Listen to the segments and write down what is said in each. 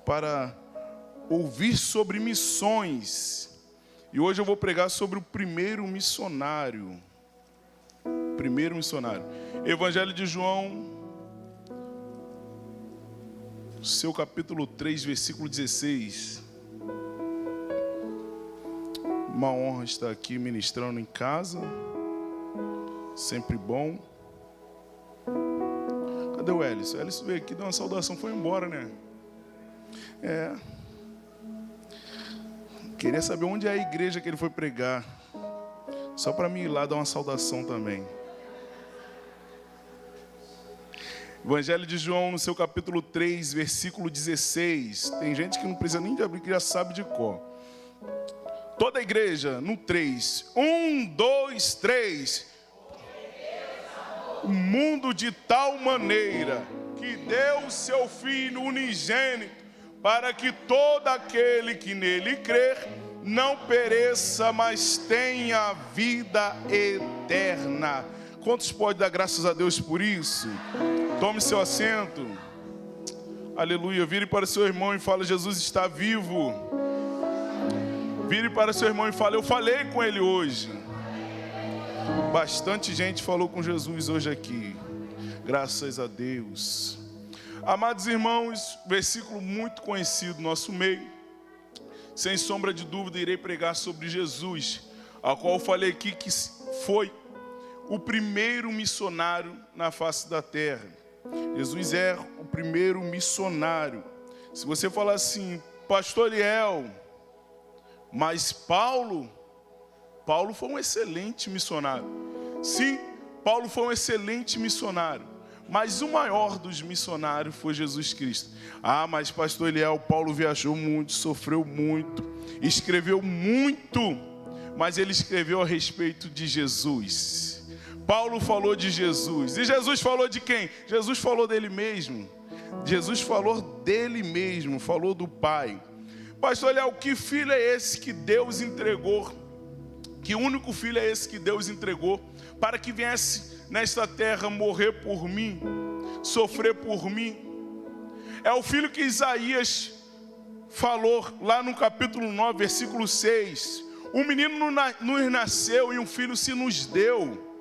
para ouvir sobre missões. E hoje eu vou pregar sobre o primeiro missionário. Primeiro missionário. Evangelho de João, seu capítulo 3, versículo 16. Uma honra estar aqui ministrando em casa. Sempre bom. Cadê o Hélice? O Hélice veio aqui, deu uma saudação, foi embora, né? Queria saber onde é a igreja que ele foi pregar. Só para mim ir lá dar uma saudação também. Evangelho de João, no seu capítulo 3, versículo 16. Tem gente que não precisa nem de abrir, que já sabe de cor. Toda a igreja, no 3. 1, 2, 3. O mundo de tal maneira que deu seu Filho unigênito, para que todo aquele que nele crer não pereça, mas tenha vida eterna. Quantos podem dar graças a Deus por isso? Tome seu assento. Aleluia. Vire para seu irmão e fale: Jesus está vivo. Vire para seu irmão e fale: eu falei com ele hoje. Bastante gente falou com Jesus hoje aqui. Graças a Deus. Amados irmãos, versículo muito conhecido no nosso meio. Sem sombra de dúvida, irei pregar sobre Jesus, ao qual eu falei aqui que foi o primeiro missionário na face da terra. Jesus é o primeiro missionário. Se você falar assim, pastor Eliel, mas Paulo foi um excelente missionário. Sim, Paulo foi um excelente missionário. Mas o maior dos missionários foi Jesus Cristo. Ah, mas pastor Eliel, Paulo viajou muito, sofreu muito, escreveu muito, mas ele escreveu a respeito de Jesus. Paulo falou de Jesus. E Jesus falou de quem? Jesus falou dele mesmo. Jesus falou dele mesmo, falou do Pai. Pastor Eliel, que filho é esse que Deus entregou? Que único filho é esse que Deus entregou para que viesse nesta terra morrer por mim, sofrer por mim? É o filho que Isaías falou lá no capítulo 9, versículo 6. Um menino nos nasceu e um filho se nos deu.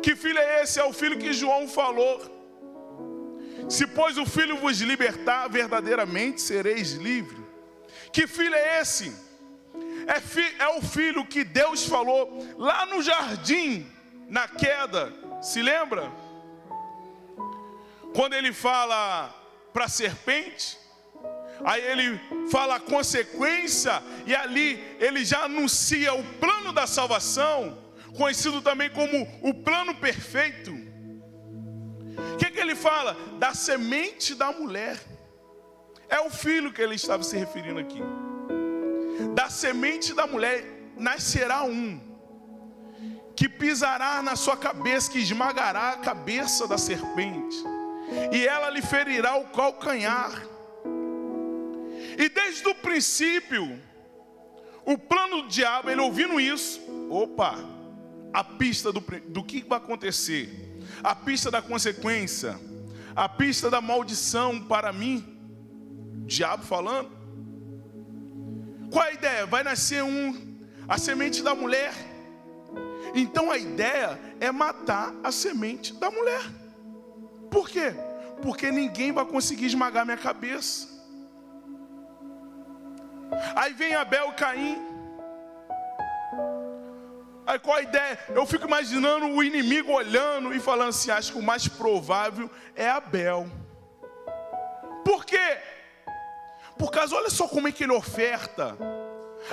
Que filho é esse? É o filho que João falou: se pois o filho vos libertar, verdadeiramente sereis livres. Que filho é esse? É o filho que Deus falou lá no jardim, na queda. Se lembra? Quando ele fala para a serpente, aí ele fala a consequência, e ali ele já anuncia o plano da salvação, conhecido também como o plano perfeito. O que ele fala? Da semente da mulher. É o filho que ele estava se referindo aqui. Da semente da mulher nascerá um, que pisará na sua cabeça, que esmagará a cabeça da serpente, e ela lhe ferirá o calcanhar. E desde o princípio, o plano do diabo, ele ouvindo isso, a pista do que vai acontecer, a pista da consequência, a pista da maldição para mim, o diabo falando. Qual é a ideia? Vai nascer a semente da mulher. Então a ideia é matar a semente da mulher. Por quê? Porque ninguém vai conseguir esmagar minha cabeça. Aí vem Abel e Caim. Aí qual a ideia? Eu fico imaginando o inimigo olhando e falando assim: acho que o mais provável é Abel. Por quê? Por causa, olha só como é que ele oferta.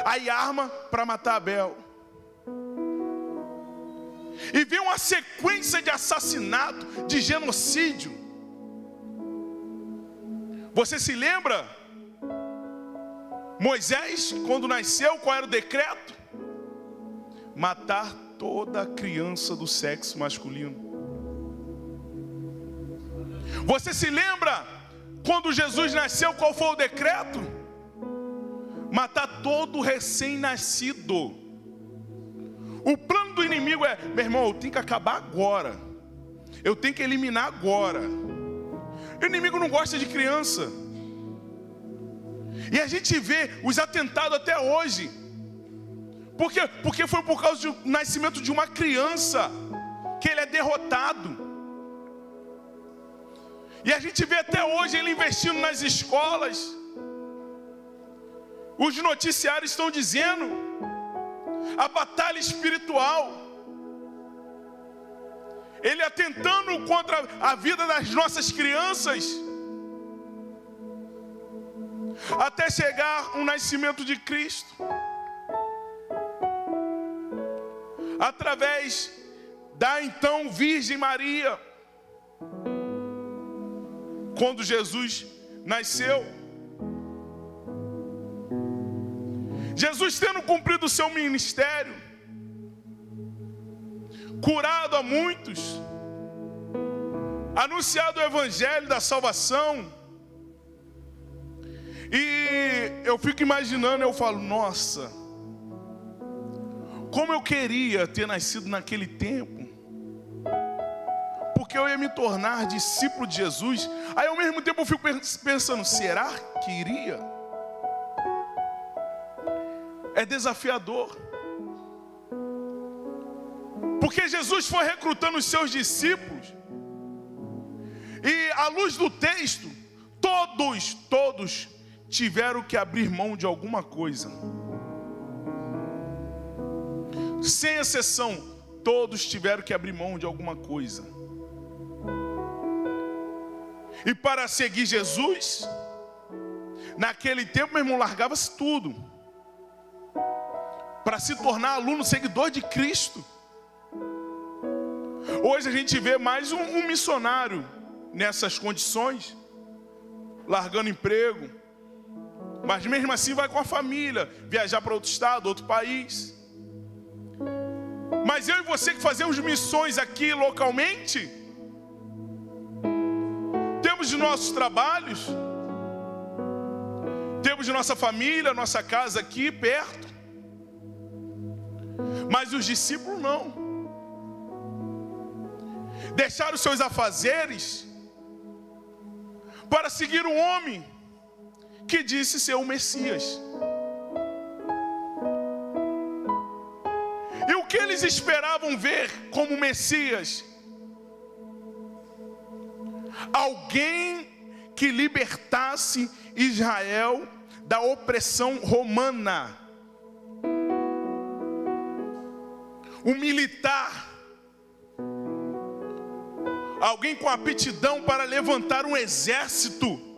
Aí arma para matar Abel. E vem uma sequência de assassinato, de genocídio. Você se lembra? Moisés, quando nasceu, qual era o decreto? Matar toda criança do sexo masculino. Você se lembra? Quando Jesus nasceu, qual foi o decreto? Matar todo recém-nascido. O plano do inimigo é: meu irmão, eu tenho que acabar agora. Eu tenho que eliminar agora. O inimigo não gosta de criança. E a gente vê os atentados até hoje. Por quê? Porque foi por causa do nascimento de uma criança que ele é derrotado. E a gente vê até hoje ele investindo nas escolas. Os noticiários estão dizendo a batalha espiritual. Ele atentando contra a vida das nossas crianças. Até chegar o nascimento de Cristo. Através da então Virgem Maria. Quando Jesus nasceu. Jesus tendo cumprido o seu ministério. Curado a muitos. Anunciado o evangelho da salvação. E eu fico imaginando, eu falo, nossa, como eu queria ter nascido naquele tempo, porque eu ia me tornar discípulo de Jesus. Aí ao mesmo tempo eu fico pensando, será que iria? É desafiador, porque Jesus foi recrutando os seus discípulos, e à luz do texto, todos tiveram que abrir mão de alguma coisa. Sem exceção, todos tiveram que abrir mão de alguma coisa. E para seguir Jesus, naquele tempo, meu irmão, largava-se tudo. Para se tornar aluno, seguidor de Cristo. Hoje a gente vê mais um missionário nessas condições, largando emprego. Mas mesmo assim vai com a família, viajar para outro estado, outro país. Mas eu e você que fazemos missões aqui localmente, temos de nossos trabalhos, temos de nossa família, nossa casa aqui perto. Mas os discípulos não. Deixaram seus afazeres para seguir um homem que disse ser o Messias. E o que eles esperavam ver como Messias? Alguém que libertasse Israel da opressão romana. Um militar. Alguém com aptidão para levantar um exército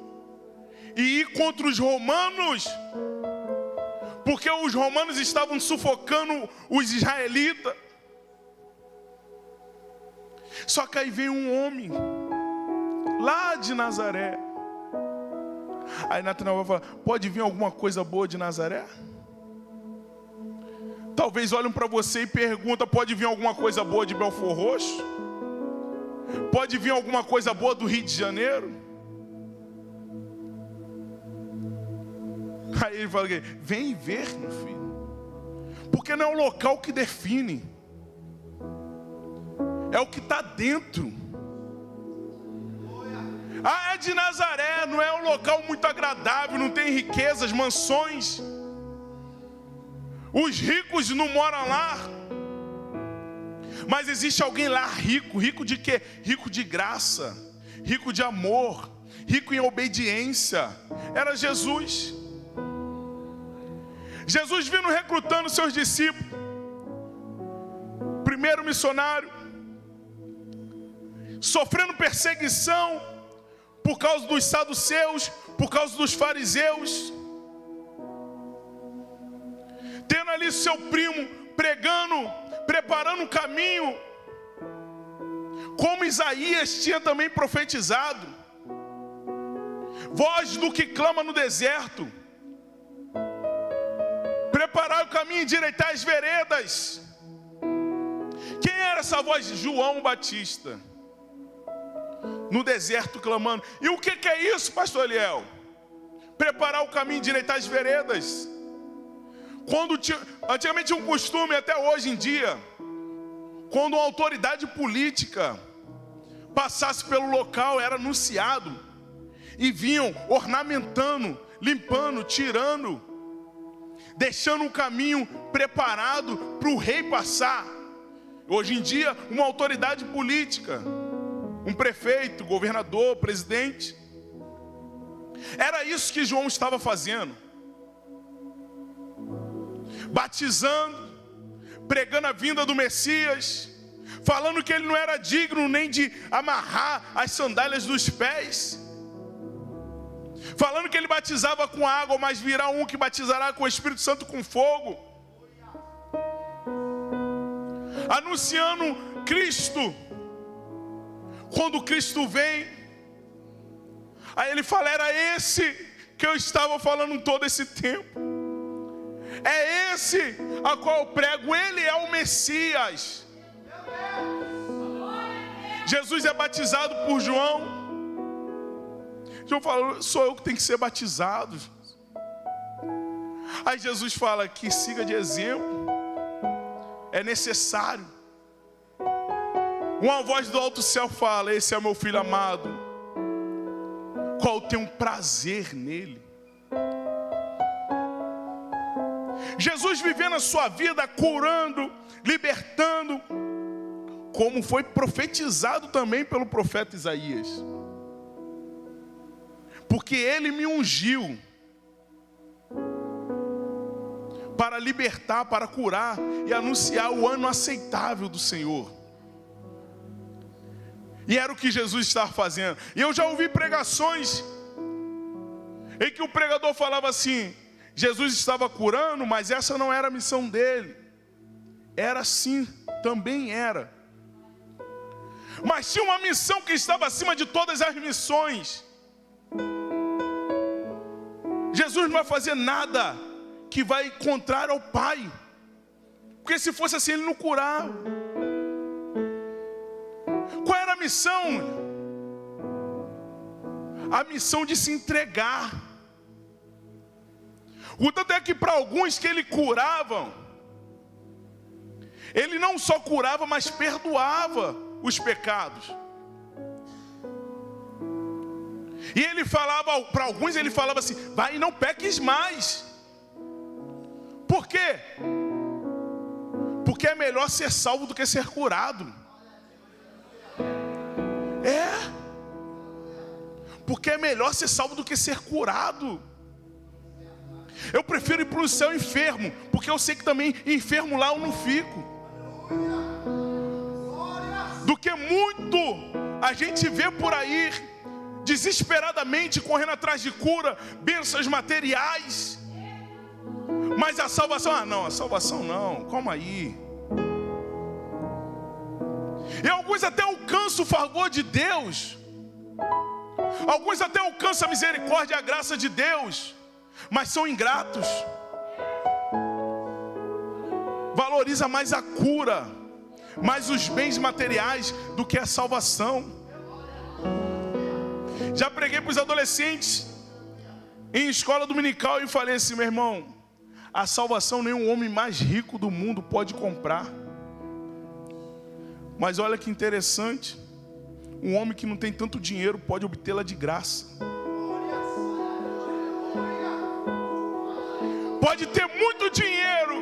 e ir contra os romanos, porque os romanos estavam sufocando os israelitas. Só que aí vem um homem lá de Nazaré. Aí Natanael vai falar, pode vir alguma coisa boa de Nazaré? Talvez olhem para você e perguntam, pode vir alguma coisa boa de Belford Roxo? Pode vir alguma coisa boa do Rio de Janeiro? Aí ele fala, vem ver, meu filho. Porque não é o local que define. É o que está dentro. Ah, é de Nazaré, não é um local muito agradável, não tem riquezas, mansões. Os ricos não moram lá. Mas existe alguém lá rico. Rico de quê? Rico de graça, rico de amor, rico em obediência. Era Jesus. Jesus vindo recrutando seus discípulos. Primeiro missionário, sofrendo perseguição por causa dos saduceus, por causa dos fariseus. Tendo ali seu primo pregando, preparando o caminho, como Isaías tinha também profetizado. Voz do que clama no deserto. Preparar o caminho, endireitar as veredas. Quem era essa voz? João Batista. No deserto clamando. E o que é isso, pastor Eliel? Preparar o caminho, endireitar as veredas. Antigamente tinha um costume, até hoje em dia, quando uma autoridade política passasse pelo local, era anunciado, e vinham ornamentando, limpando, tirando, deixando um caminho preparado para o rei passar. Hoje em dia, uma autoridade política, um prefeito, governador, presidente. Era isso que João estava fazendo. Batizando, pregando a vinda do Messias, falando que ele não era digno nem de amarrar as sandálias dos pés, falando que ele batizava com água, mas virá um que batizará com o Espírito Santo com fogo, anunciando Cristo. Quando Cristo vem, aí ele fala: era esse que eu estava falando todo esse tempo, é esse a qual eu prego, ele é o Messias. Jesus é batizado por João. João fala: sou eu que tenho que ser batizado. Aí Jesus fala que siga de exemplo, é necessário. Uma voz do alto céu fala: esse é meu filho amado, qual eu tenho prazer nele. Jesus vivendo a sua vida, curando, libertando, como foi profetizado também pelo profeta Isaías. Porque ele me ungiu para libertar, para curar e anunciar o ano aceitável do Senhor. E era o que Jesus estava fazendo. E eu já ouvi pregações em que o pregador falava assim: Jesus estava curando, mas essa não era a missão dele. Era sim, também era. Mas tinha uma missão que estava acima de todas as missões. Jesus não vai fazer nada que vai contrário ao Pai, porque se fosse assim ele não curava. Qual era a missão? A missão de se entregar. O tanto é que para alguns que ele curava, ele não só curava, mas perdoava os pecados. E ele falava, para alguns ele falava assim: vai e não peques mais. Por quê? Porque é melhor ser salvo do que ser curado. Porque é melhor ser salvo do que ser curado. Eu prefiro ir para o céu enfermo, porque eu sei que também enfermo lá eu não fico, do que muito a gente vê por aí desesperadamente correndo atrás de cura, bênçãos materiais, mas a salvação, não, a salvação não, calma aí. E alguns até alcançam o favor de Deus, alguns até alcançam a misericórdia e a graça de Deus, mas são ingratos. Valoriza mais a cura, mais os bens materiais do que a salvação. Já preguei para os adolescentes em escola dominical e falei assim: meu irmão, a salvação nenhum homem mais rico do mundo pode comprar. Mas olha que interessante, um homem que não tem tanto dinheiro pode obtê-la de graça. Pode ter muito dinheiro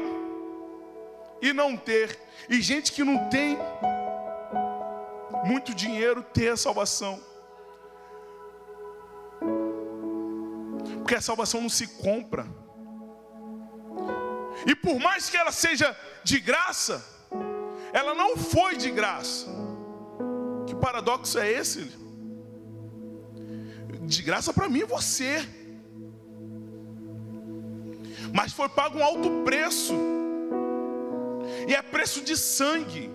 e não ter. E gente que não tem muito dinheiro ter a salvação. Porque a salvação não se compra. E por mais que ela seja de graça, ela não foi de graça. Que paradoxo é esse? De graça para mim e você, mas foi pago um alto preço, e é preço de sangue.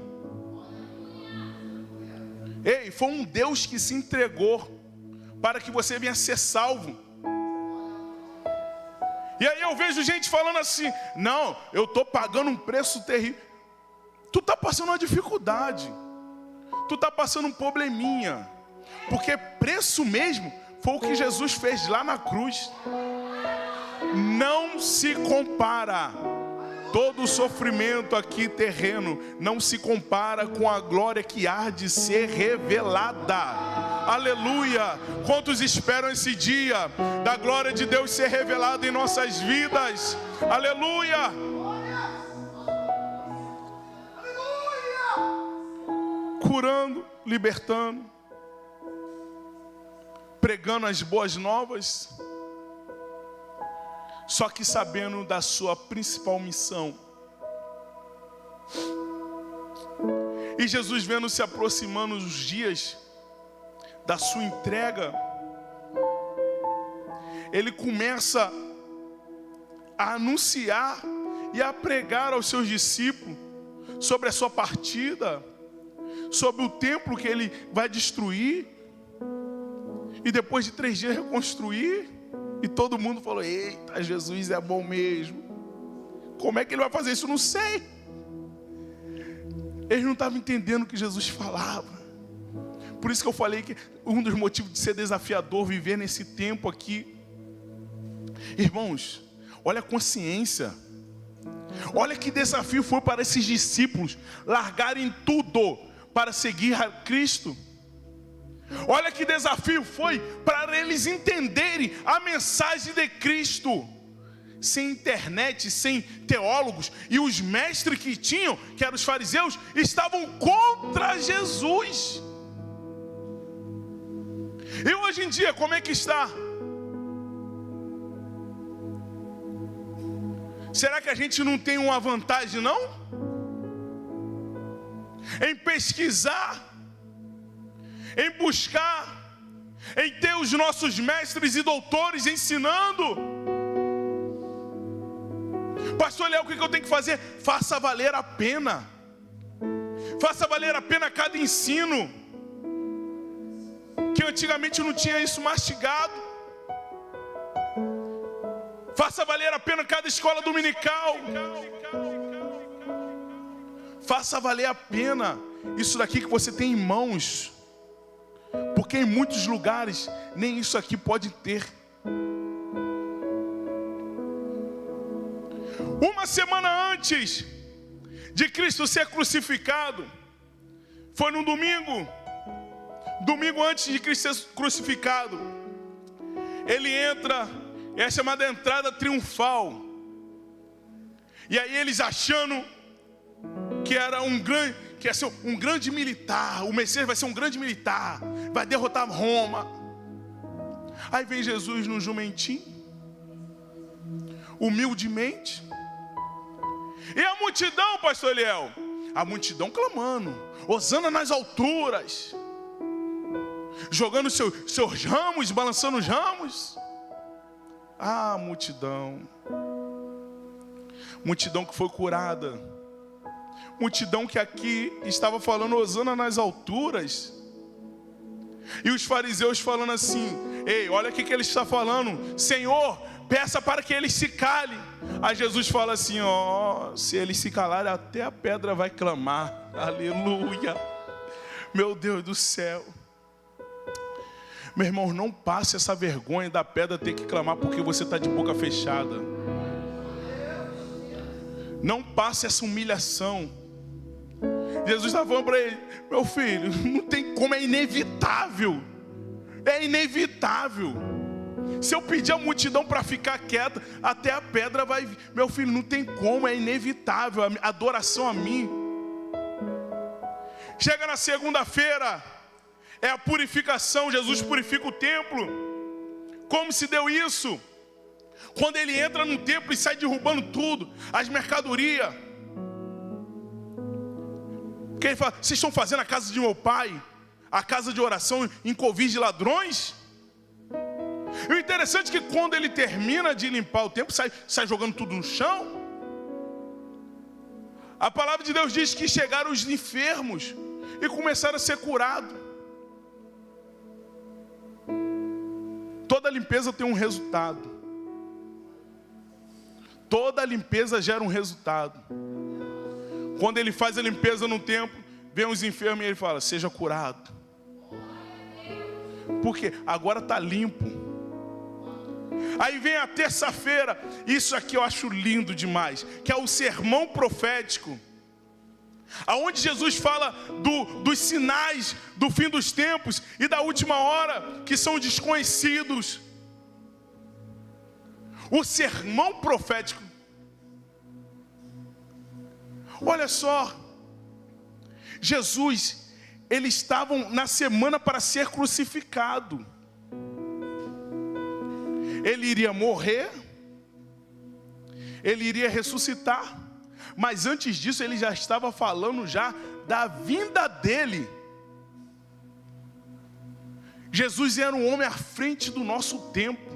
Ei, foi um Deus que se entregou para que você venha ser salvo. E aí eu vejo gente falando assim: não, eu estou pagando um preço terrível. Tu está passando uma dificuldade, tu está passando um probleminha, porque preço mesmo foi o que Jesus fez lá na cruz. Não se compara. Todo o sofrimento aqui terreno não se compara com a glória que há de ser revelada. Aleluia. Quantos esperam esse dia da glória de Deus ser revelada em nossas vidas? Aleluia. Curando, libertando, pregando as boas novas, só que sabendo da sua principal missão. E Jesus, vendo se aproximando os dias da sua entrega, ele começa a anunciar e a pregar aos seus discípulos sobre a sua partida, sobre o templo que ele vai destruir e depois de 3 dias reconstruir. E todo mundo falou: eita, Jesus é bom mesmo. Como é que ele vai fazer isso? Não sei. Eles não estavam entendendo o que Jesus falava. Por isso que eu falei que um dos motivos de ser desafiador viver nesse tempo aqui. Irmãos, olha a consciência. Olha que desafio foi para esses discípulos largarem tudo para seguir a Cristo. Olha que desafio foi para eles entenderem a mensagem de Cristo. Sem internet, sem teólogos. E os mestres que tinham, que eram os fariseus, estavam contra Jesus. E hoje em dia, como é que está? Será que a gente não tem uma vantagem, não? Em pesquisar, em buscar, em ter os nossos mestres e doutores ensinando. Pastor Léo, o que eu tenho que fazer? Faça valer a pena. Faça valer a pena cada ensino. Que antigamente não tinha isso mastigado. Faça valer a pena cada escola dominical. Faça valer a pena isso daqui que você tem em mãos. Porque em muitos lugares nem isso aqui pode ter. Uma semana antes de Cristo ser crucificado, foi num domingo antes de Cristo ser crucificado, ele entra, é chamada entrada triunfal. E aí eles achando que era que ia ser um grande militar, o Messias vai ser um grande militar, vai derrotar Roma. Aí vem Jesus num jumentinho, humildemente. E a multidão, pastor Eliel, a multidão clamando: hosana nas alturas, jogando seus ramos, balançando os ramos. Ah, multidão que foi curada, multidão que aqui estava falando hosana nas alturas. E os fariseus falando assim: ei, olha o que ele está falando, Senhor, peça para que eles se calem. Aí Jesus fala assim: ó, se eles se calarem, até a pedra vai clamar. Aleluia. Meu Deus do céu. Meu irmão, não passe essa vergonha da pedra ter que clamar porque você está de boca fechada. Não passe essa humilhação. Jesus está falando para ele: meu filho, não tem como, é inevitável. É inevitável. Se eu pedir a multidão para ficar quieta, até a pedra vai vir. Meu filho, não tem como, é inevitável. A adoração a mim. Chega na segunda-feira, é a purificação. Jesus purifica o templo. Como se deu isso? Quando ele entra no templo e sai derrubando tudo, as mercadorias. Porque ele fala: vocês estão fazendo a casa de meu pai, a casa de oração, em covis de ladrões? E o interessante é que quando ele termina de limpar o templo, sai jogando tudo no chão. A palavra de Deus diz que chegaram os enfermos e começaram a ser curados. Toda limpeza tem um resultado. Toda limpeza gera um resultado. Quando ele faz a limpeza no templo, vem os enfermos e ele fala: seja curado. Porque agora está limpo. Aí vem a terça-feira. Isso aqui eu acho lindo demais, que é o sermão profético. aonde Jesus fala dos sinais do fim dos tempos e da última hora, que são desconhecidos. O sermão profético. Olha só, Jesus, eles estavam na semana para ser crucificado. Ele iria morrer, ele iria ressuscitar, mas antes disso ele já estava falando já da vinda dele. Jesus era um homem à frente do nosso tempo.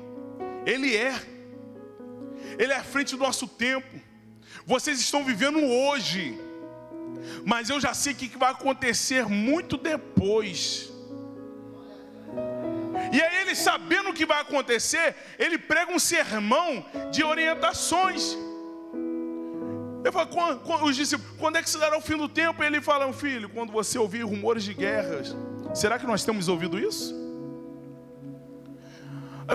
Ele é à frente do nosso tempo. Vocês estão vivendo hoje, mas eu já sei o que vai acontecer muito depois. E aí ele, sabendo o que vai acontecer, ele prega um sermão de orientações. Ele fala, os discípulos, quando é que se dará o fim do tempo? E ele fala, filho, quando você ouvir rumores de guerras. Será que nós temos ouvido isso?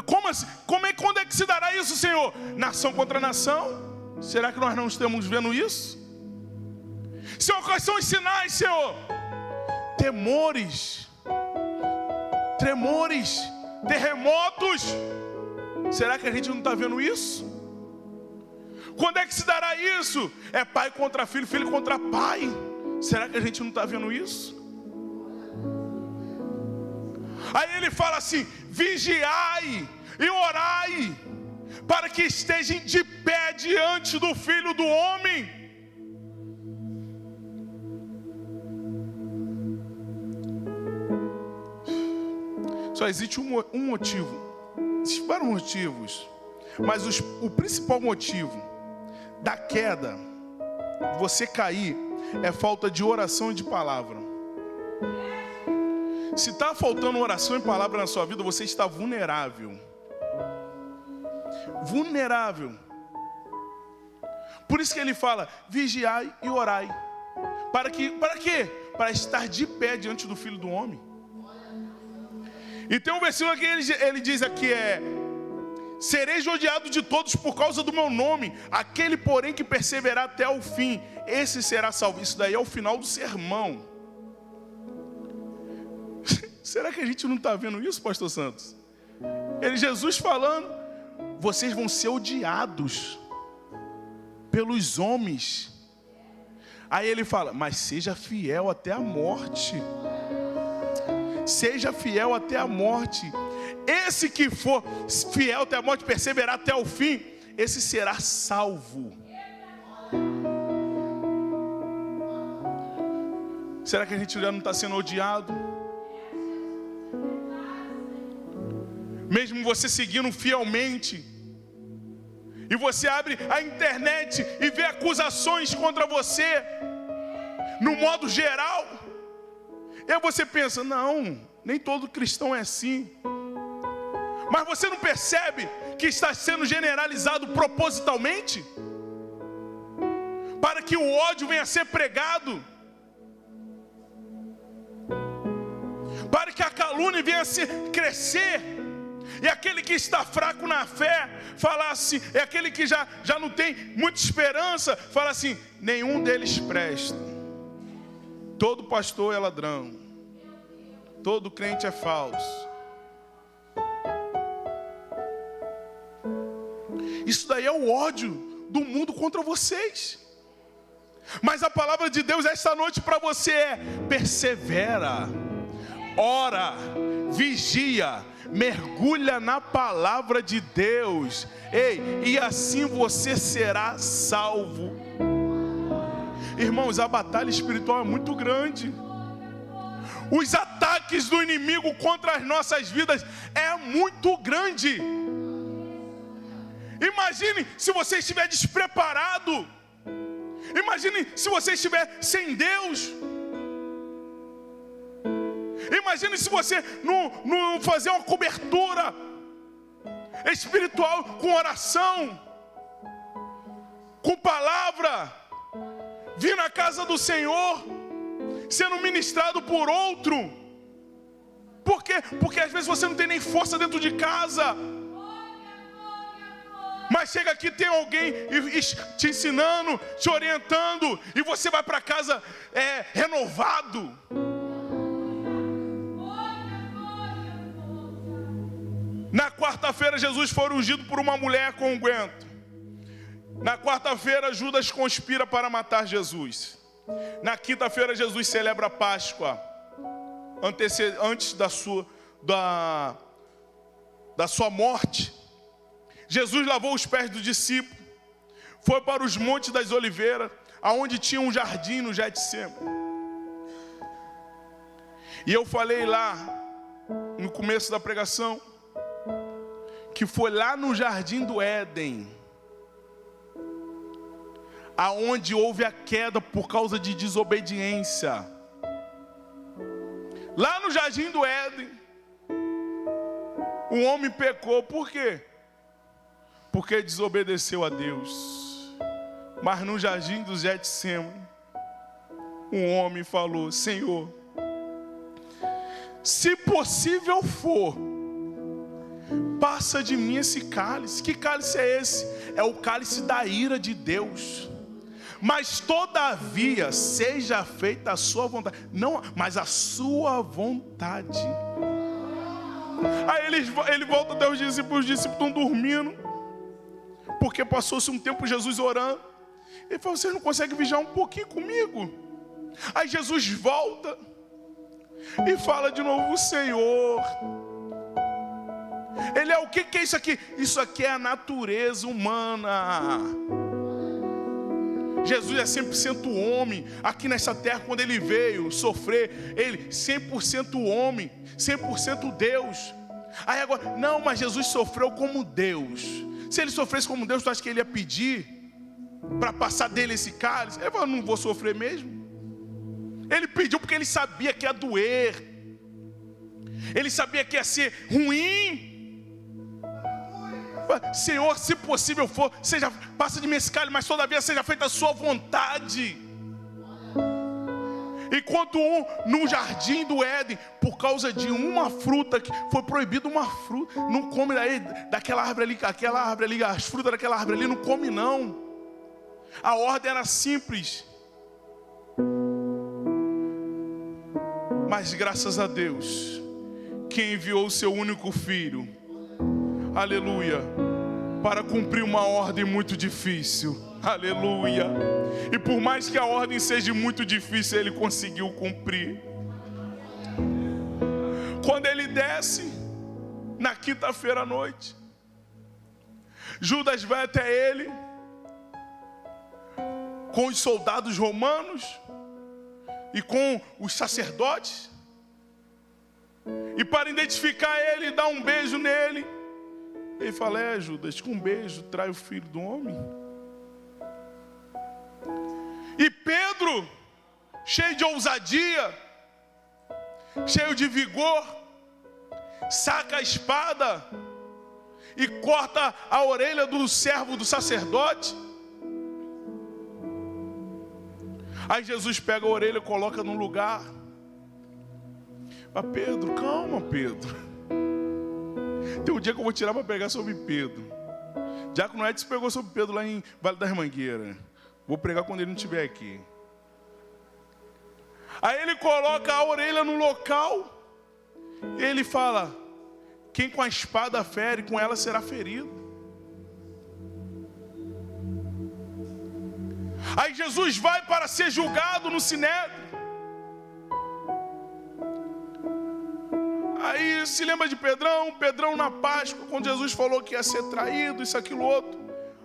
Como assim? Quando é que se dará isso, Senhor? Nação contra nação? Será que nós não estamos vendo isso? Senhor, quais são os sinais, Senhor? Tremores, terremotos. Será que a gente não está vendo isso? Quando é que se dará isso? É pai contra filho, filho contra pai. Será que a gente não está vendo isso? Aí ele fala assim, vigiai e orai, para que estejam de pé diante do Filho do Homem. Só existe um motivo. Existem vários motivos, mas o principal motivo da queda, de você cair, é falta de oração e de palavra. Se está faltando oração e palavra na sua vida, você está vulnerável. Vulnerável. Por isso que ele fala, vigiai e orai. Para quê? Para estar de pé diante do Filho do Homem. E tem um versículo que ele diz aqui, sereis odiados de todos por causa do meu nome. Aquele, porém, que perseverar até o fim, esse será salvo. Isso daí é o final do sermão. Será que a gente não está vendo isso, pastor Santos? Jesus falando, vocês vão ser odiados pelos homens. Aí ele fala, mas seja fiel até a morte. Seja fiel até a morte. Esse que for fiel até a morte, perseverar até o fim, esse será salvo. Será que a gente já não está sendo odiado? Mesmo você seguindo fielmente, e você abre a internet e vê acusações contra você, no modo geral, e aí você pensa, não, nem todo cristão é assim. Mas você não percebe que está sendo generalizado propositalmente? Para que o ódio venha a ser pregado, para que a calúnia venha a se crescer. E aquele que está fraco na fé, fala assim, é aquele que já não tem muita esperança, fala assim, nenhum deles presta. Todo pastor é ladrão. Todo crente é falso. Isso daí é o ódio do mundo contra vocês. Mas a palavra de Deus esta noite para você é, persevera, ora, vigia, mergulha na palavra de Deus. E assim você será salvo. Irmãos, a batalha espiritual é muito grande. Os ataques do inimigo contra as nossas vidas é muito grande. Imagine se você estiver despreparado. Imagine se você estiver sem Deus. Imagine se você não fazer uma cobertura espiritual com oração, com palavra, vir na casa do Senhor, sendo ministrado por outro. Por quê? Porque às vezes você não tem nem força dentro de casa. Mas chega aqui, tem alguém te ensinando, te orientando, e você vai para casa renovado. Na quarta-feira, Jesus foi ungido por uma mulher com unguento. Na quarta-feira, Judas conspira para matar Jesus. Na quinta-feira, Jesus celebra a Páscoa, antes da sua morte. Jesus lavou os pés dos discípulos, foi para os Montes das Oliveiras, aonde tinha um jardim no Getsêmani. E eu falei lá, no começo da pregação, que foi lá no Jardim do Éden, aonde houve a queda por causa de desobediência. Lá no Jardim do Éden, o homem pecou. Por quê? Porque desobedeceu a Deus. Mas no Jardim do Getsêmani, um homem falou: Senhor, se possível for, passa de mim esse cálice. Que cálice é esse? É o cálice da ira de Deus. Mas todavia seja feita a sua vontade. Não, mas a sua vontade. Aí ele volta até os discípulos estão dormindo. Porque passou-se um tempo Jesus orando. Ele falou: vocês não conseguem vigiar um pouquinho comigo? Aí Jesus volta e fala de novo: Senhor. Ele o que é isso aqui? Isso aqui é a natureza humana. Jesus é 100% homem. Aqui nessa terra, quando ele veio sofrer, ele 100% homem, 100% Deus. Aí agora, não, mas Jesus sofreu como Deus. Se ele sofresse como Deus, tu acha que ele ia pedir para passar dele esse cálice? Ele falou: não vou sofrer mesmo. Ele pediu porque ele sabia que ia doer. Ele sabia que ia ser ruim. Senhor, se possível for, passa de mim esse cálice, mas todavia seja feita a sua vontade. Enquanto no Jardim do Éden, por causa de uma fruta, que foi proibido uma fruta, não come daquela árvore ali, as frutas daquela árvore ali, não come não. A ordem era simples. Mas graças a Deus, que enviou o seu único filho, aleluia, para cumprir uma ordem muito difícil, aleluia. E por mais que a ordem seja muito difícil, ele conseguiu cumprir. Quando ele desce, na quinta-feira à noite, Judas vai até ele, com os soldados romanos e com os sacerdotes, e para identificar ele, dá um beijo nele. Ele fala: Judas, com um beijo trai o filho do homem. E Pedro, cheio de ousadia, cheio de vigor, saca a espada e corta a orelha do servo do sacerdote. Aí Jesus pega a orelha e coloca no lugar. Mas Pedro, calma, Pedro. Tem um dia que eu vou tirar para pregar sobre Pedro. Diácono Edson pregou sobre Pedro lá em Vale das Mangueiras. Vou pregar quando ele não estiver aqui. Aí ele coloca a orelha no local. E ele fala: quem com a espada fere, com ela será ferido. Aí Jesus vai para ser julgado no Sinédrio. Aí se lembra de Pedrão na Páscoa, quando Jesus falou que ia ser traído, isso, aquilo, outro.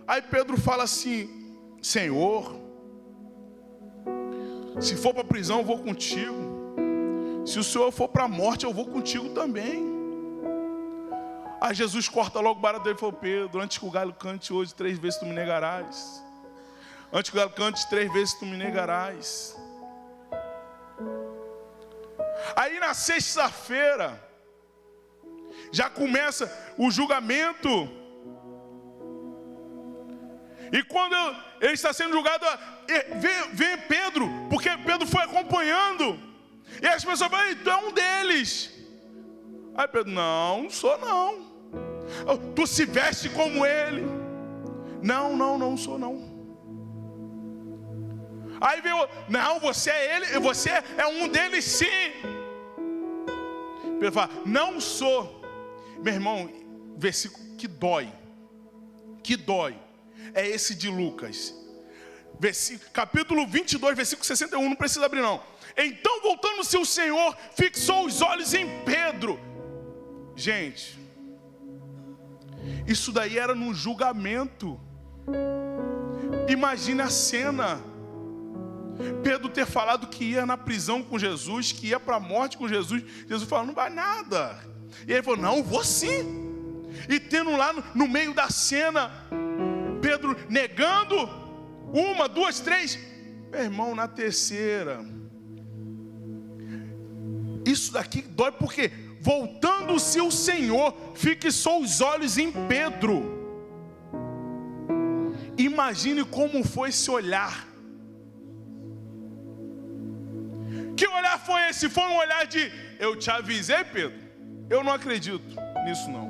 Aí Pedro fala assim: Senhor, se for para a prisão eu vou contigo. Se o Senhor for para a morte eu vou contigo também. Aí Jesus corta logo o barato dele e falou: Pedro, antes que o galo cante hoje 3 vezes tu me negarás. Antes que o galo cante 3 vezes tu me negarás. Aí na sexta-feira já começa o julgamento. E quando ele está sendo julgado, vem Pedro, porque Pedro foi acompanhando. E as pessoas falam: tu é um deles. Aí Pedro: não sou não. Tu se veste como ele. Não sou não. Aí veio, não, você é ele, você é um deles sim. Pedro fala, não sou. Meu irmão, versículo que dói, é esse de Lucas, capítulo 22, versículo 61, não precisa abrir não. Então voltando-se o Senhor, fixou os olhos em Pedro. Gente, isso daí era num julgamento. Imagine a cena. Pedro ter falado que ia na prisão com Jesus, que ia para a morte com Jesus. Jesus falou, não vai nada. E ele falou, não, vou sim. E tendo lá no meio da cena, Pedro negando, 1, 2, 3. Meu irmão, na terceira. Isso daqui dói porque, voltando-se o Senhor, fixou os olhos em Pedro. Imagine como foi esse olhar. Que olhar foi esse? Foi um olhar de, eu te avisei, Pedro? Eu não acredito nisso não.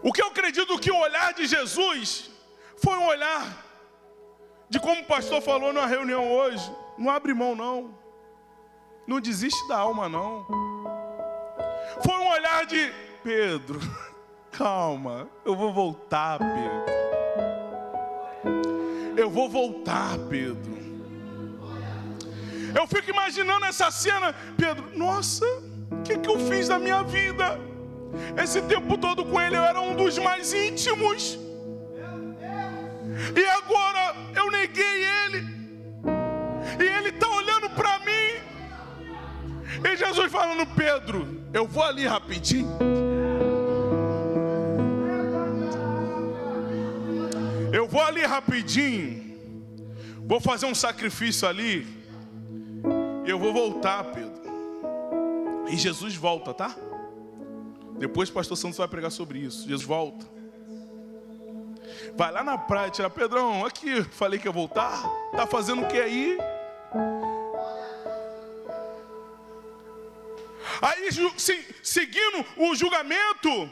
O que eu acredito que o olhar de Jesus foi um olhar de, como o pastor falou na reunião hoje, não abre mão não. Não desiste da alma não. Foi um olhar de, Pedro, calma, eu vou voltar, Pedro. Eu vou voltar, Pedro. Eu fico imaginando essa cena, Pedro, nossa, o que eu fiz da minha vida? Esse tempo todo com ele eu era um dos mais íntimos. E agora eu neguei ele. E ele está olhando para mim. E Jesus falando, Pedro, eu vou ali rapidinho. Eu vou ali rapidinho. Vou fazer um sacrifício ali. Eu vou voltar, Pedro. E Jesus volta, tá? Depois o pastor Santos vai pregar sobre isso. Jesus volta. Vai lá na praia, tira, Pedrão, aqui, falei que ia voltar. Tá fazendo o que aí? Aí, seguindo o julgamento,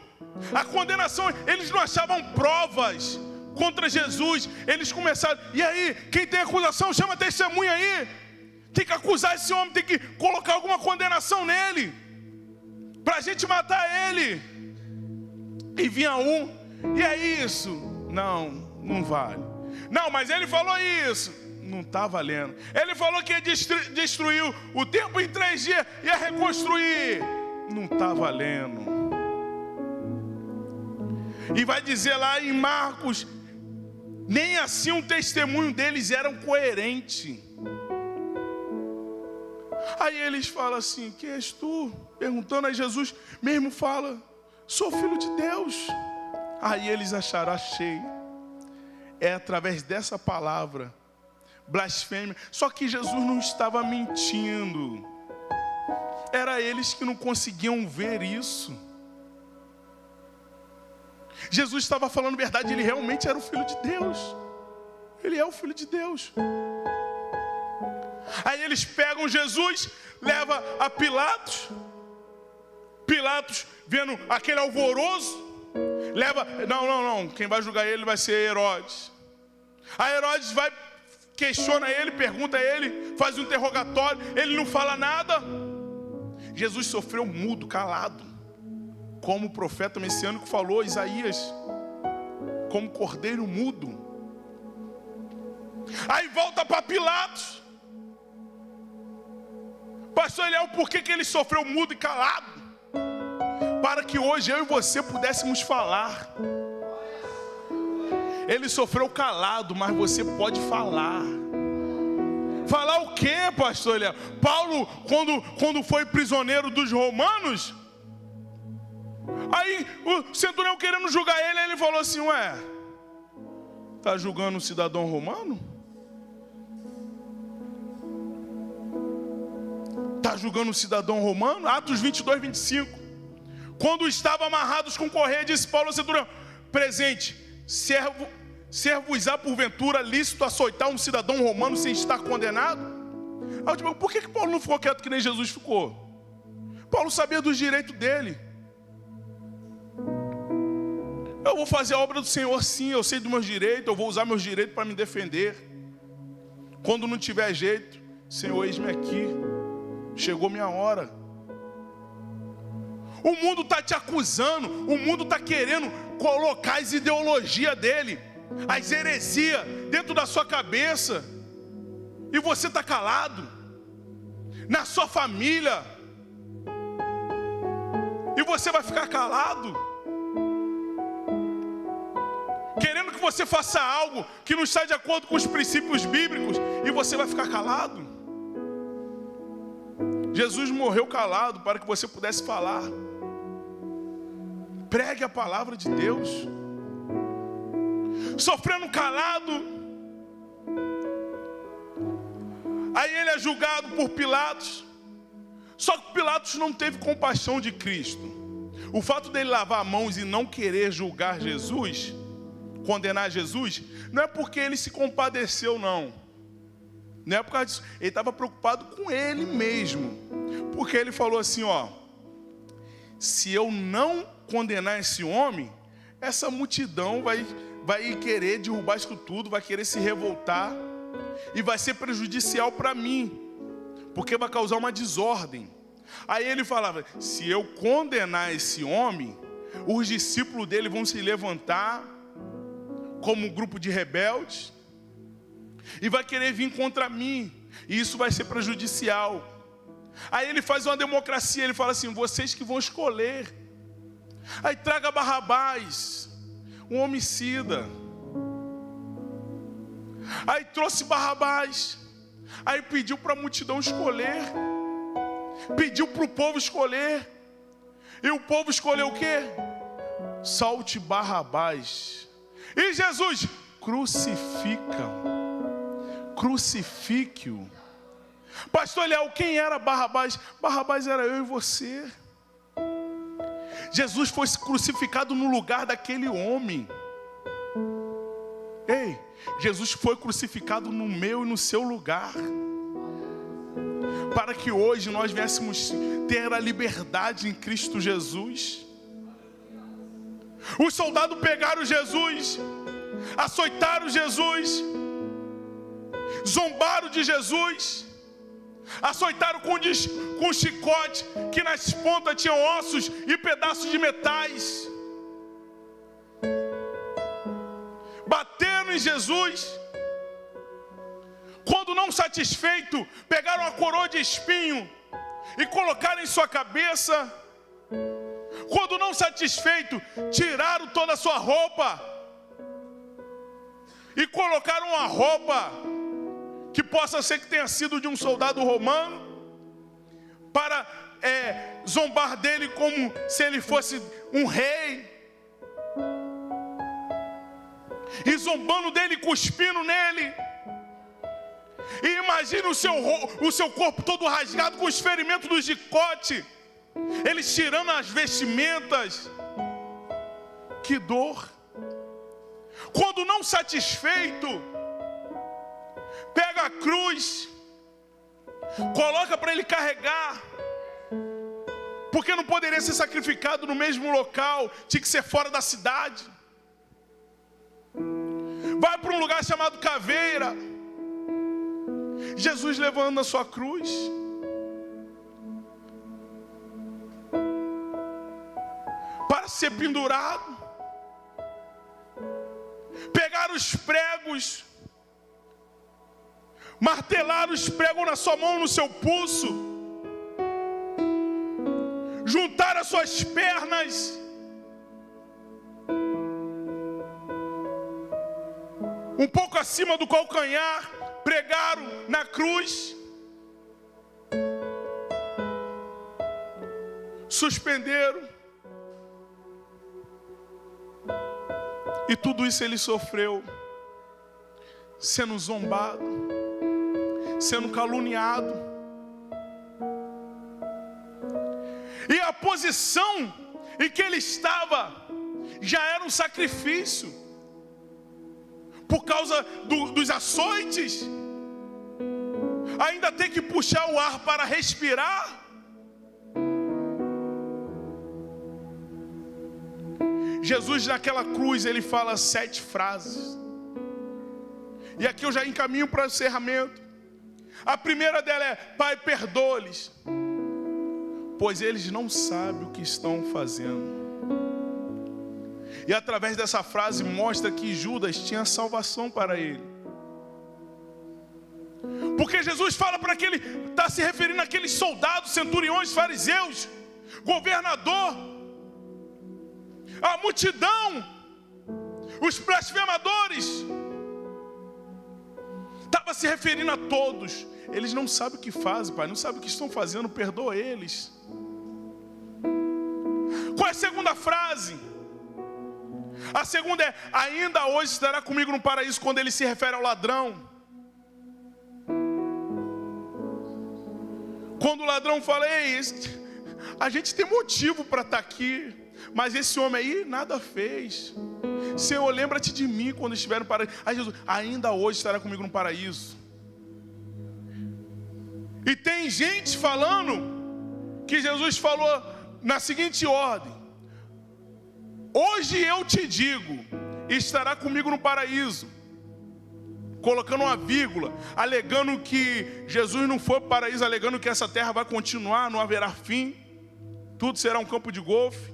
a condenação, eles não achavam provas contra Jesus. Eles começaram, e aí, quem tem acusação, chama testemunha aí. Tem que acusar esse homem, tem que colocar alguma condenação nele, para a gente matar ele. E vinha um, e é isso. Não vale. Não, mas ele falou isso. Não está valendo. Ele falou que ia destruir o templo em 3 dias, ia reconstruir. Não está valendo. E vai dizer lá em Marcos, nem assim um testemunho deles era coerente. Aí eles falam assim, quem és tu? Perguntando a Jesus, mesmo fala, sou filho de Deus. Aí eles acharam, achei. É através dessa palavra, blasfêmia. Só que Jesus não estava mentindo. Era eles que não conseguiam ver isso. Jesus estava falando verdade, ele realmente era o Filho de Deus. Ele é o Filho de Deus. Aí eles pegam Jesus, levam a Pilatos. Pilatos, vendo aquele alvoroço, leva, não, quem vai julgar ele vai ser Herodes. Aí Herodes vai, questiona ele, pergunta a ele, faz um interrogatório, ele não fala nada. Jesus sofreu mudo, calado, como o profeta messiânico falou, Isaías, como cordeiro mudo. Aí volta para Pilatos. Pastor Eliel, por que ele sofreu mudo e calado? Para que hoje eu e você pudéssemos falar. Ele sofreu calado, mas você pode falar. Falar o quê, pastor Eliel? Paulo, quando foi prisioneiro dos romanos, aí o centurião querendo julgar ele, aí ele falou assim, ué, tá julgando um cidadão romano? Está julgando um cidadão romano? Atos 22, 25. Quando estavam amarrados com correia, disse Paulo ao centurião, presente, servo-vos-á porventura lícito açoitar um cidadão romano sem estar condenado? Aí eu digo, por que Paulo não ficou quieto que nem Jesus ficou? Paulo sabia dos direitos dele. Eu vou fazer a obra do Senhor sim, eu sei dos meus direitos, eu vou usar meus direitos para me defender. Quando não tiver jeito, Senhor, eis-me aqui, chegou minha hora. O mundo está te acusando, o mundo está querendo colocar as ideologias dele, as heresias dentro da sua cabeça, e você está calado, na sua família, e você vai ficar calado, querendo que você faça algo que não está de acordo com os princípios bíblicos, e você vai ficar calado. Jesus morreu calado para que você pudesse falar. Pregue a palavra de Deus. Sofrendo calado, aí ele é julgado por Pilatos. Só que Pilatos não teve compaixão de Cristo. O fato dele lavar mãos e não querer julgar Jesus, condenar Jesus, não é porque ele se compadeceu, não. Não é por causa disso. Ele estava preocupado com ele mesmo. Porque ele falou assim, ó: se eu não condenar esse homem, essa multidão vai querer derrubar isso tudo, vai querer se revoltar, e vai ser prejudicial para mim, porque vai causar uma desordem. Aí ele falava: se eu condenar esse homem, os discípulos dele vão se levantar como um grupo de rebeldes e vai querer vir contra mim, e isso vai ser prejudicial. Aí ele faz uma democracia, ele fala assim: vocês que vão escolher. Aí traga Barrabás, um homicida. Aí trouxe Barrabás. Aí pediu para a multidão escolher, pediu para o povo escolher. E o povo escolheu o quê? Solte Barrabás. E Jesus: crucifique-o. Pastor Eliel, quem era Barrabás? Barrabás era eu e você. Jesus foi crucificado no lugar daquele homem. Ei, Jesus foi crucificado no meu e no seu lugar, para que hoje nós viéssemos ter a liberdade em Cristo Jesus. Os soldados pegaram Jesus, açoitaram Jesus, zombaram de Jesus, açoitaram com chicote, que nas pontas tinham ossos e pedaços de metais. Bateram em Jesus. Quando não satisfeito, pegaram a coroa de espinho e colocaram em sua cabeça. Quando não satisfeito, tiraram toda a sua roupa e colocaram uma roupa que possa ser que tenha sido de um soldado romano, para zombar dele como se ele fosse um rei, e zombando dele, cuspindo nele. E imagine o seu corpo todo rasgado com os ferimentos do chicote, eles tirando as vestimentas. Que dor! Quando não satisfeito, pega a cruz, coloca para ele carregar, porque não poderia ser sacrificado no mesmo local, tinha que ser fora da cidade. Vai para um lugar chamado Caveira. Jesus levando a sua cruz. Para ser pendurado. Pegaram os pregos, martelaram os pregos na sua mão, no seu pulso, juntaram as suas pernas, um pouco acima do calcanhar, pregaram na cruz, suspenderam, e tudo isso ele sofreu, sendo zombado, sendo caluniado. E a posição em que ele estava já era um sacrifício, por causa dos açoites. Ainda tem que puxar o ar para respirar. Jesus naquela cruz, ele fala 7 frases. E aqui eu já encaminho para o encerramento. A primeira dela é: Pai, perdoa-lhes, pois eles não sabem o que estão fazendo. E através dessa frase mostra que Judas tinha salvação para ele. Porque Jesus fala para aquele, está se referindo àqueles soldados, centuriões, fariseus, governador, a multidão, os blasfemadores. Estava se referindo a todos. Eles não sabem o que fazem, Pai, não sabem o que estão fazendo, perdoa eles. Qual é a segunda frase? A segunda é: ainda hoje estará comigo no paraíso, quando ele se refere ao ladrão. Quando o ladrão fala: ei, a gente tem motivo para estar aqui, mas esse homem aí nada fez. Senhor, lembra-te de mim quando estiver no paraíso. Aí Jesus: ainda hoje estará comigo no paraíso. E tem gente falando que Jesus falou na seguinte ordem: hoje eu te digo, estará comigo no paraíso. Colocando uma vírgula, alegando que Jesus não foi para o paraíso, alegando que essa terra vai continuar, não haverá fim, tudo será um campo de golfe.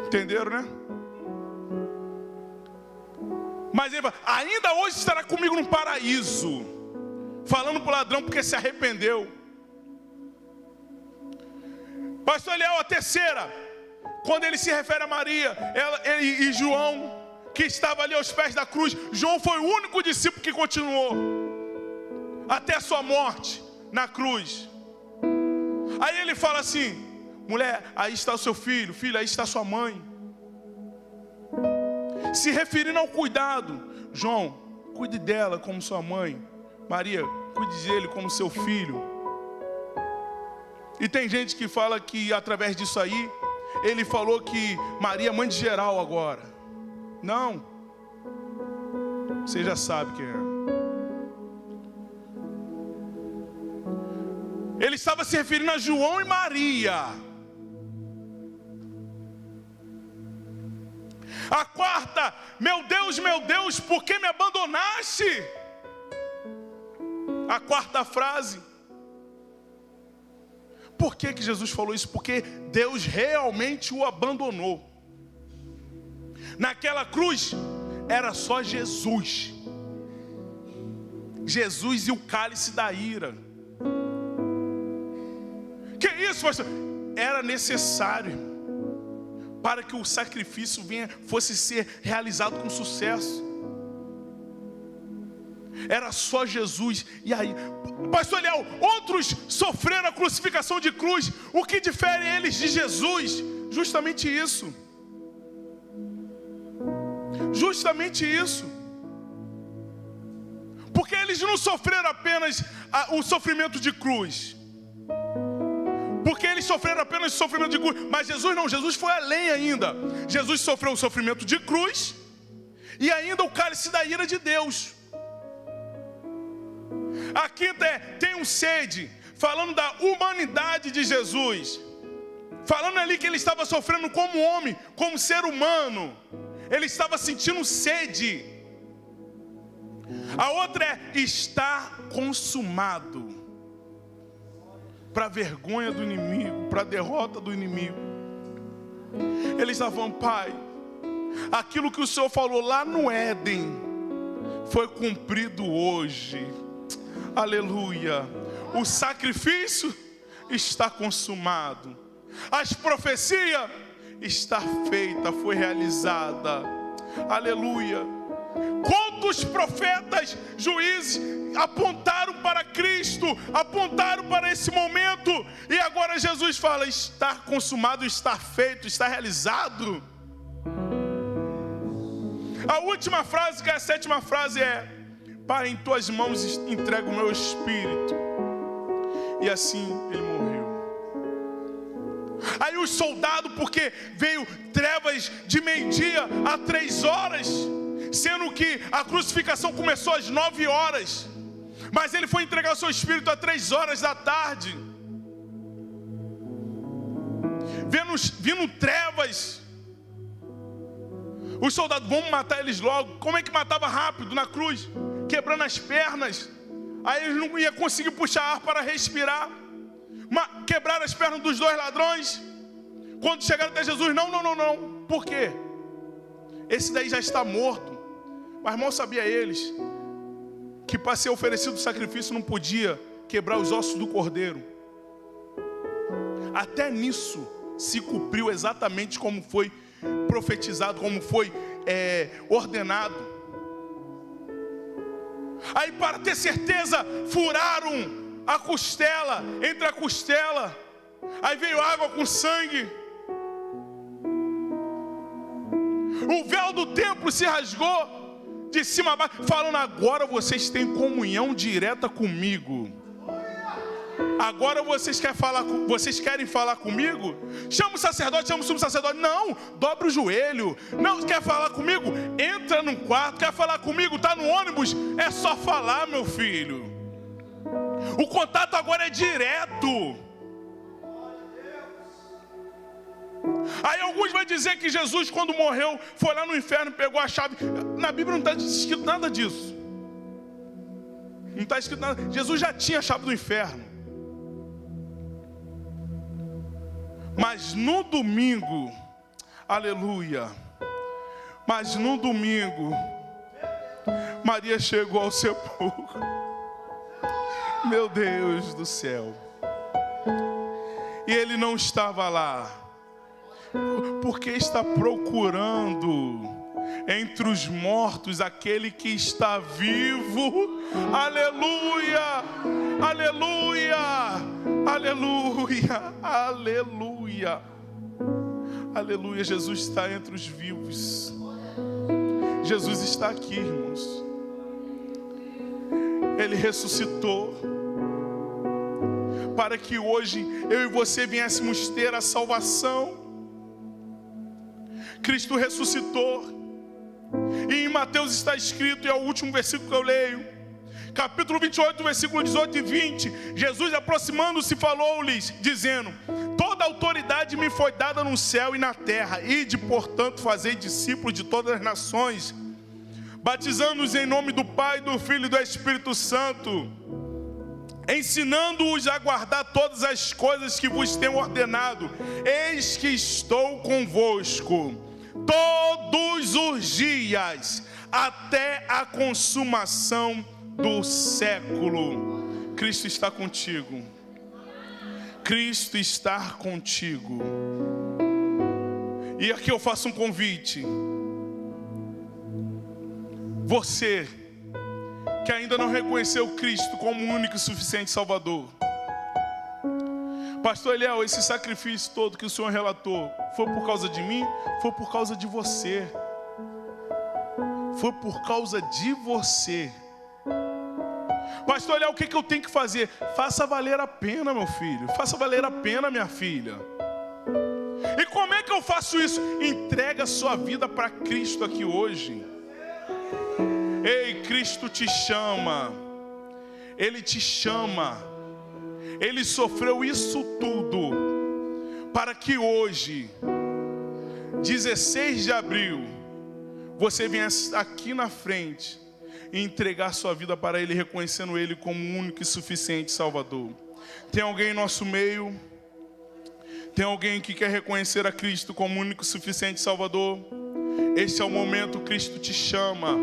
Entenderam, né? Mas ele fala: ainda hoje estará comigo no paraíso. Falando para o ladrão porque se arrependeu. Pastor Eliel, a terceira, quando ele se refere a Maria e João, que estava ali aos pés da cruz. João foi o único discípulo que continuou até a sua morte na cruz. Aí ele fala assim: mulher, aí está o seu filho, filho, aí está sua mãe. Se referindo ao cuidado: João, cuide dela como sua mãe. Maria, cuide dele como seu filho. E tem gente que fala que através disso aí, ele falou que Maria é mãe de geral agora. Não. Você já sabe quem é. Ele estava se referindo a João e Maria. A quarta: meu Deus, por que me abandonaste? A quarta frase. Por que Jesus falou isso? Porque Deus realmente o abandonou. Naquela cruz era só Jesus. Jesus e o cálice da ira. Que isso, pastor? Era necessário para que o sacrifício fosse ser realizado com sucesso. Era só Jesus. E aí, pastor Eliel, outros sofreram a crucificação de cruz. O que difere eles de Jesus? Justamente isso. Justamente isso. Porque eles não sofreram apenas o sofrimento de cruz. Porque eles sofreram apenas o sofrimento de cruz. Mas Jesus não, Jesus foi além ainda. Jesus sofreu o sofrimento de cruz e ainda o cálice da ira de Deus. A quinta é: tenham sede, falando da humanidade de Jesus. Falando ali que ele estava sofrendo como homem, como ser humano. Ele estava sentindo sede. A outra é: está consumado. Para a vergonha do inimigo, para a derrota do inimigo. Ele estava falando: Pai, aquilo que o Senhor falou lá no Éden foi cumprido hoje. Aleluia. O sacrifício está consumado. As profecias está feita, foi realizada. Aleluia. Quantos profetas, juízes apontaram para Cristo, apontaram para esse momento, e agora Jesus fala: está consumado, está feito, está realizado. A última frase, que é a sétima frase, é: Pai, em tuas mãos entrego o meu espírito. E assim ele morreu. Aí os soldados, porque veio trevas de meio-dia a 3 horas, sendo que a crucificação começou às 9 horas, mas ele foi entregar o seu espírito às 3 horas da tarde. vindo trevas. Os soldados, vamos matar eles logo. Como é que matava rápido? Na cruz, quebrando as pernas. Aí eles não iam conseguir puxar ar para respirar. Quebraram as pernas dos 2 ladrões. Quando chegaram até Jesus, não. Por quê? Esse daí já está morto. Mas mal sabia eles que para ser oferecido o sacrifício não podia quebrar os ossos do cordeiro. Até nisso se cumpriu exatamente como foi profetizado, como foi ordenado. Aí, para ter certeza, furaram a costela, entre a costela. Aí veio água com sangue. O véu do templo se rasgou de cima a baixo, falando: agora vocês têm comunhão direta comigo. Agora vocês querem falar comigo? Chama o sacerdote, chama o sumo sacerdote. Não, dobra o joelho. Não, quer falar comigo? Entra no quarto. Quer falar comigo? Está no ônibus? É só falar, meu filho. O contato agora é direto. Aí alguns vão dizer que Jesus, quando morreu, foi lá no inferno, pegou a chave. Na Bíblia não está escrito nada disso. Não está escrito nada. Jesus já tinha a chave do inferno. Mas no domingo, aleluia, mas no domingo, Maria chegou ao sepulcro. Meu Deus do céu. E ele não estava lá, porque está procurando entre os mortos aquele que está vivo. Aleluia, aleluia, aleluia, aleluia, aleluia. Jesus está entre os vivos. Jesus está aqui, irmãos. Ele ressuscitou para que hoje eu e você viéssemos ter a salvação. Cristo ressuscitou. E em Mateus está escrito, e é o último versículo que eu leio, capítulo 28, versículo 18 e 20. Jesus, aproximando-se, falou-lhes, dizendo: toda autoridade me foi dada no céu e na terra. Ide, portanto, fazei discípulos de todas as nações, batizando-os em nome do Pai, do Filho e do Espírito Santo, ensinando-os a guardar todas as coisas que vos tenho ordenado. Eis que estou convosco todos os dias, até a consumação do século. Cristo está contigo. Cristo está contigo. E aqui eu faço um convite. Você que ainda não reconheceu Cristo como o único e suficiente Salvador. Pastor Eliel, esse sacrifício todo que o Senhor relatou, foi por causa de mim? Foi por causa de você. Foi por causa de você. Pastor Eliel, o que eu tenho que fazer? Faça valer a pena, meu filho. Faça valer a pena, minha filha. E como é que eu faço isso? Entrega a sua vida para Cristo aqui hoje. Ei, Cristo te chama. Ele te chama. Ele sofreu isso tudo para que hoje, 16 de abril, você venha aqui na frente e entregar sua vida para Ele, reconhecendo Ele como o único e suficiente Salvador. Tem alguém em nosso meio? Tem alguém que quer reconhecer a Cristo como o único e suficiente Salvador? Este é o momento, Cristo te chama.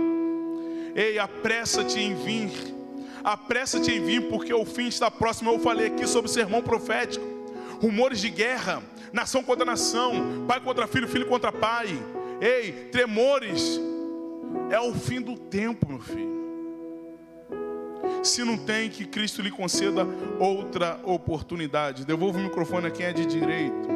Ei, apressa-te em vir. Apressa-te em vir, porque o fim está próximo. Eu falei aqui sobre o sermão profético. Rumores de guerra, nação contra nação, pai contra filho, filho contra pai. Ei, tremores. É o fim do tempo, meu filho. Se não tem, que Cristo lhe conceda outra oportunidade. Devolva o microfone a quem é de direito.